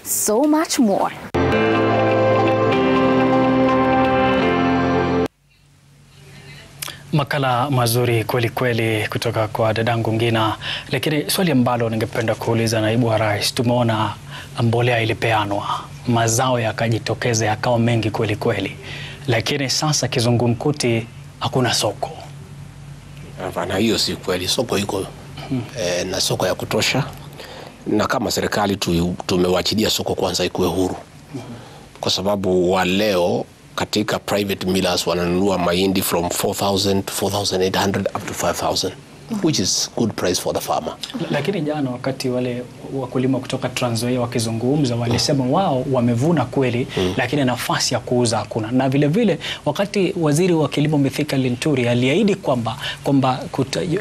so much more. Makala mazuri kweli kweli kutoka kwa dadangu Ngina. Lakini swali ambalo ningependa kuuliza naibu wa rais, tumeona mbolea ilipeanwa, mazao yakajitokeza yakawa mengi kweli kweli, lakini sasa kizungumkuti hakuna soko. Hapana, hiyo si kweli. Soko iko na soko ya kutosha, na kama serikali tumewachilia soko kwanza ikuwe huru, kwa sababu wa leo katika private millers wananunua mahindi from 4,000 to 4,800 up to 5,000, which is good price for the farmer. Lakini jana wakati wale wakulima kutoka Trans Nzoia wakizungumza, walisema wao wamevuna kweli, lakini nafasi ya kuuza hakuna. Na vile vile wakati waziri wa kilimo Mithika Linturi aliahidi kwamba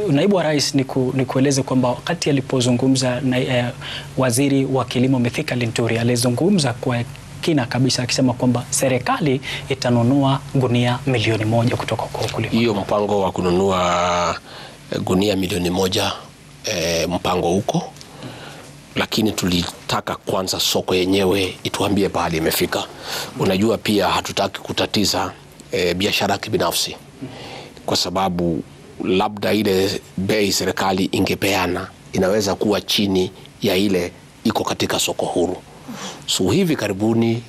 naibu wa rais nikueleze kwamba wakati alipozungumza na waziri wa kilimo Mithika Linturi alizungumza kwa kina kabisa akisema kwamba serikali itanunua gunia milioni 1 kutoka kwa wakulima. Hiyo mpango wa kununua gunia milioni 1 mpango huko, lakini tulitaka kwanza soko yenyewe ituambie pahali imefika. Unajua pia hatutaki kutatiza biashara kibinafsi, kwa sababu labda ile bei serikali ingepeana inaweza kuwa chini ya ile iko katika soko huru. So hivi karibuni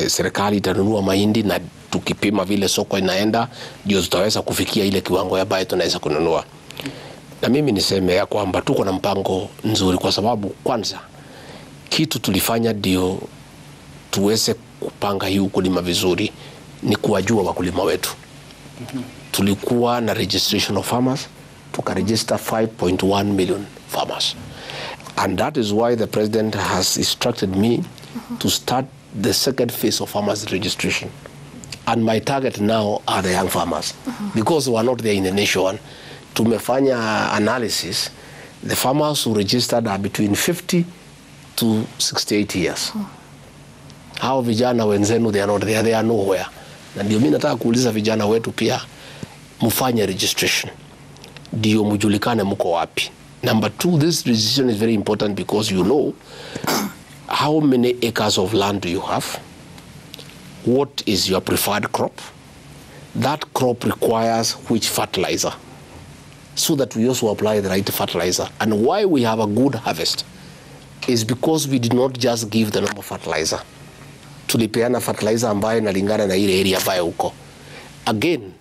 serikali itanunua mahindi, na tukipima vile soko inaenda ndio tutaweza kufikia ile kiwango ambayo tunaweza kununua. Na mimi niseme ya kwamba tuko na mpango nzuri, kwa sababu kwanza kitu tulifanya ndio tuweze kupanga hii ukulima vizuri ni kuwajua wakulima wetu. Tulikuwa na registration of farmers, tukaregister 5.1 million farmers. And that is why the president has instructed me to start the second phase of farmers registration. And my target now are the young farmers, because we are not there in the nation. Tumefanya analysis, the farmers who registered are between 50 to 68 years. Hao vijana wenzenu, they are not there, they are nowhere. Na ndio mimi nataka kuuliza vijana wetu pia mufanye registration, ndio mjulikane mko wapi. Number 2, this registration is very important because you know how many acres of land do you have, what is your preferred crop, that crop requires which fertilizer, so that we also apply the right fertilizer. And why we have a good harvest is because we did not just give the normal fertilizer. Tulipeana fertilizer ambayo inalingana na ile area ambayo uko. Again,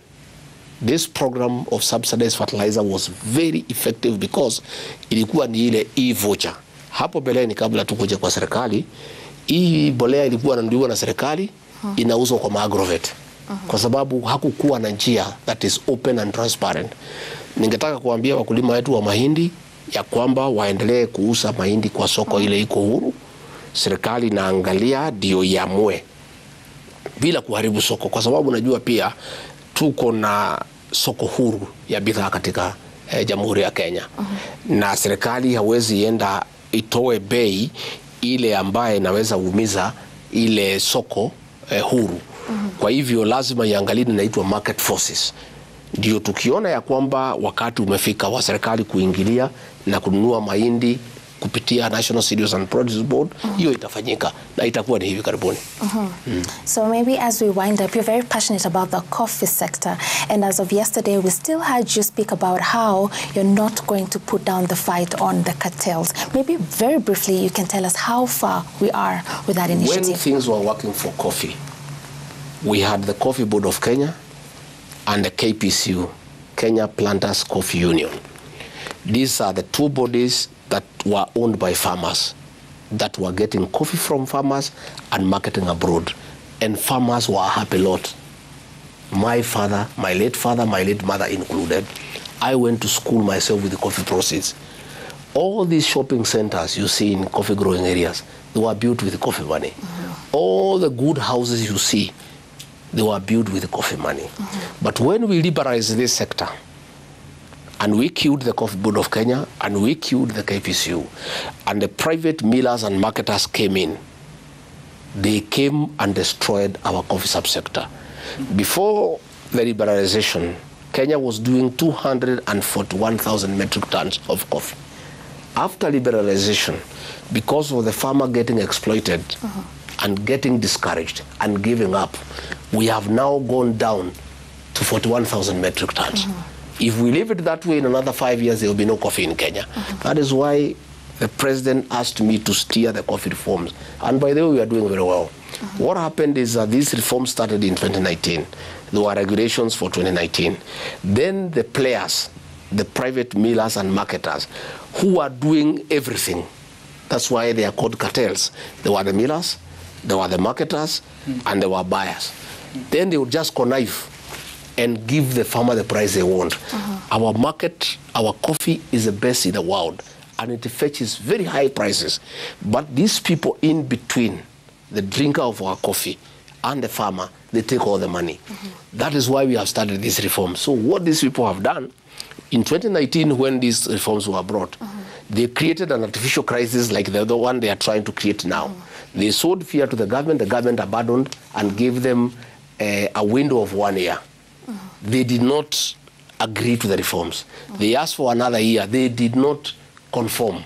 this program of subsidized fertilizer was very effective because ilikuwa ni ile e-voucher. Hapo mbeleni kabla tukuje kwa serikali, hii mbolea ilikuwa inanunuliwa na serikali, inauzwa kwa agrovet. Kwa sababu hakukuwa na njia that is open and transparent. Ningetaka kuambia wakulima wetu wa mahindi ya kwamba waendelee kuuza mahindi kwa soko ile iko huru. Serikali inaangalia ndio iamue bila kuharibu soko, kwa sababu najua pia tuko na soko huru ya bidhaa katika Jamhuri ya Kenya. Na serikali hawezi enda itoe bei ile ambaye inaweza umiza ile soko huru. Kwa hivyo lazima iangalie inaitwa market forces. Ndio tukiona ya kwamba wakati umefika wa serikali kuingilia na kununua mahindi kupitia National Cereals and Produce Board, hiyo itafanyika na itakuwa ni hivi karibuni. So maybe as we wind up, you're very passionate about the coffee sector, and as of yesterday we still heard you speak about how you're not going to put down the fight on the cartels. Maybe very briefly you can tell us how far we are with that initiative. When things were working for coffee, we had the Coffee Board of Kenya and the KPCU, Kenya Planters Coffee Union. These are the two bodies that were owned by farmers, that were getting coffee from farmers and marketing abroad. And farmers were a happy lot. My father, my late mother included. I went to school myself with the coffee proceeds. All these shopping centers you see in coffee growing areas, they were built with coffee money. All the good houses you see, they were built with coffee money. But when we liberalized this sector, and we killed the Coffee Board of Kenya, and we killed the KPCU, and the private millers and marketers came in, they came and destroyed our coffee subsector. Before the liberalization, Kenya was doing 241,000 metric tons of coffee. After liberalization, because of the farmer getting exploited and getting discouraged and giving up, we have now gone down to 41,000 metric tons. If we leave it that way, in another 5 years, there will be no coffee in Kenya. That is why the president asked me to steer the coffee reforms. And by the way, we are doing very well. What happened is that these reforms started in 2019. There were regulations for 2019. Then the players, the private millers and marketers, who are doing everything. That's why they are called cartels. There were the millers, there were the marketers, and there were buyers. Then they would just connive and give the farmer the price they want. Our market, our coffee is the best in the world, and it fetches very high prices. But these people in between, the drinker of our coffee and the farmer, they take all the money. That is why we have started this reform. So what these people have done, in 2019 when these reforms were brought, they created an artificial crisis like the other one they are trying to create now. They sowed fear to the government abandoned and gave them a window of 1 year. They did not agree to the reforms. They asked for another year. They did not conform.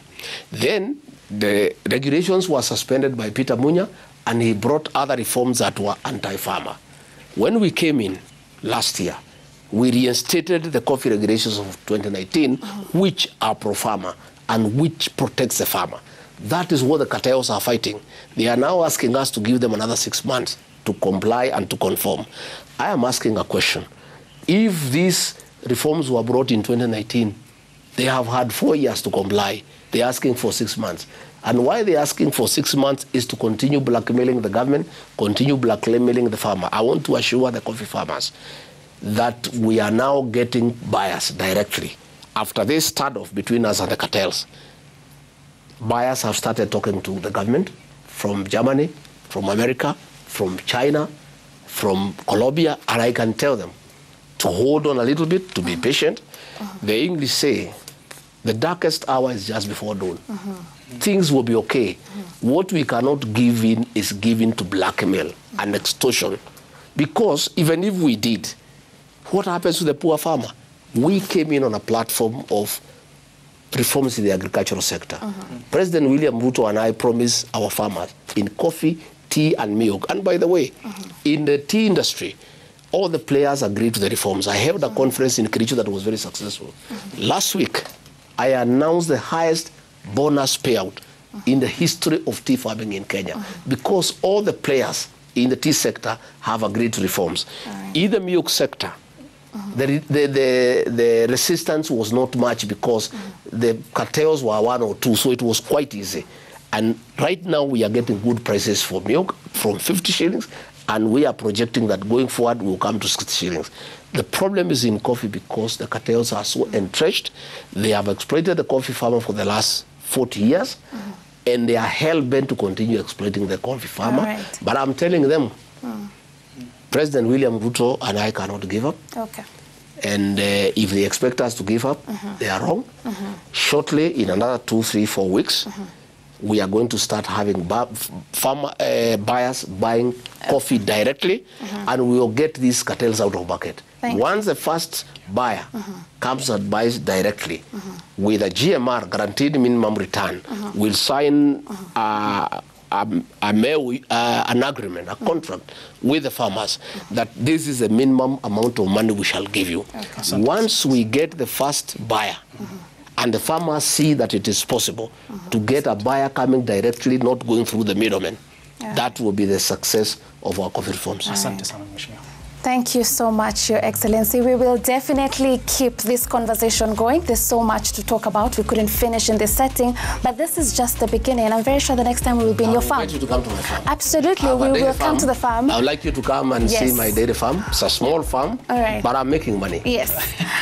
Then the regulations were suspended by Peter Munya, and he brought other reforms that were anti-farmer. When we came in last year, we reinstated the coffee regulations of 2019, which are pro-farmer and which protects the farmer. That is what the cartels are fighting. They are now asking us to give them another 6 months to comply and to conform. I am asking a question. If these reforms were brought in 2019, they have had 4 years to comply. They're asking for 6 months. And why they're asking for 6 months is to continue blackmailing the government, continue blackmailing the farmer. I want to assure the coffee farmers that we are now getting buyers directly. After this standoff between us and the cartels, buyers have started talking to the government from Germany, from America, from China, from Colombia, and I can tell them to hold on a little bit, to be patient. The English say, the darkest hour is just before dawn. Things will be okay. What we cannot give in is given to blackmail and extortion. Because even if we did, what happens to the poor farmer? We came in on a platform of reforms in the agricultural sector. President William Ruto and I promised our farmers in coffee, tea, and milk. And by the way, in the tea industry, all the players agreed to the reforms. I held a conference in Kericho that was very successful. Last week, I announced the highest bonus payout in the history of tea farming in Kenya, because all the players in the tea sector have agreed to reforms. In the milk sector, the resistance was not much because the cartels were 1 or 2, so it was quite easy. And right now we are getting good prices for milk from 50 shillings, and we are projecting that going forward we'll come to 60 shillings. The problem is in coffee because the cartels are so entrenched. They have exploited the coffee farmer for the last 40 years, and they are hell-bent to continue exploiting the coffee farmer. But I'm telling them, President William Ruto and I cannot give up. And if they expect us to give up, they are wrong. Shortly, in another 2, 3, 4 weeks, we are going to start having buyers buying coffee directly, and we will get these cartels out of market. Once the first buyer comes and buys directly with a GMR, guaranteed minimum return, we'll sign an agreement, a contract with the farmers that this is the minimum amount of money we shall give you. Once we get the first buyer, and the farmers see that it is possible to get a buyer coming directly, not going through the middlemen, that will be the success of our coffee reforms. Thank you so much, Your Excellency. We will definitely keep this conversation going. There's so much to talk about. We couldn't finish in this setting, but this is just the beginning. And I'm very sure the next time we will be in your farm. I would like you to come to my farm. Absolutely, we will come to the farm. I would like you to come and see my dairy farm. It's a small farm, but I'm making money. Yes.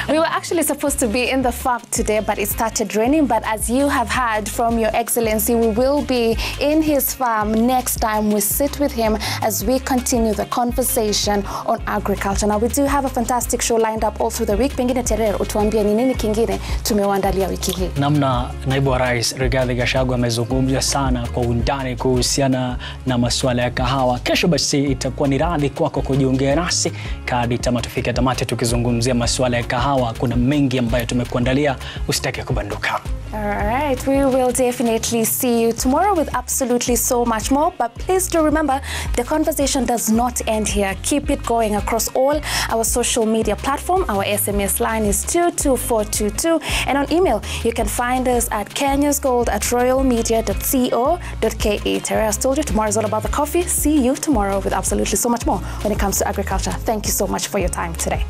We were actually supposed to be in the farm today, but it started raining. But as you have heard from Your Excellency, we will be in his farm next time we sit with him as we continue the conversation on agriculture. Now we do have a fantastic show lined up all through the week. Pengine Terere, utuambie ni nini kingine tumewaandalia wiki hii? Namna naibu wa rais Rigathi Gachagua amezungumzia sana kwa undani kuhusiana na masuala ya kahawa. Kesho basi itakuwa ni radhi kwako kujiunga nasi hadi tufike tamati tukizungumzia masuala ya kahawa. Kuna mengi ambayo tumekuandalia, usitake kubanduka. All right, we will definitely see you tomorrow with absolutely so much more. But please do remember, the conversation does not end here. Keep it going across all our social media platform. Our SMS line is 22422. And on email, you can find us at kenyasgold@royalmedia.co.ke. Terry has told you, tomorrow is all about the coffee. See you tomorrow with absolutely so much more when it comes to agriculture. Thank you so much for your time today.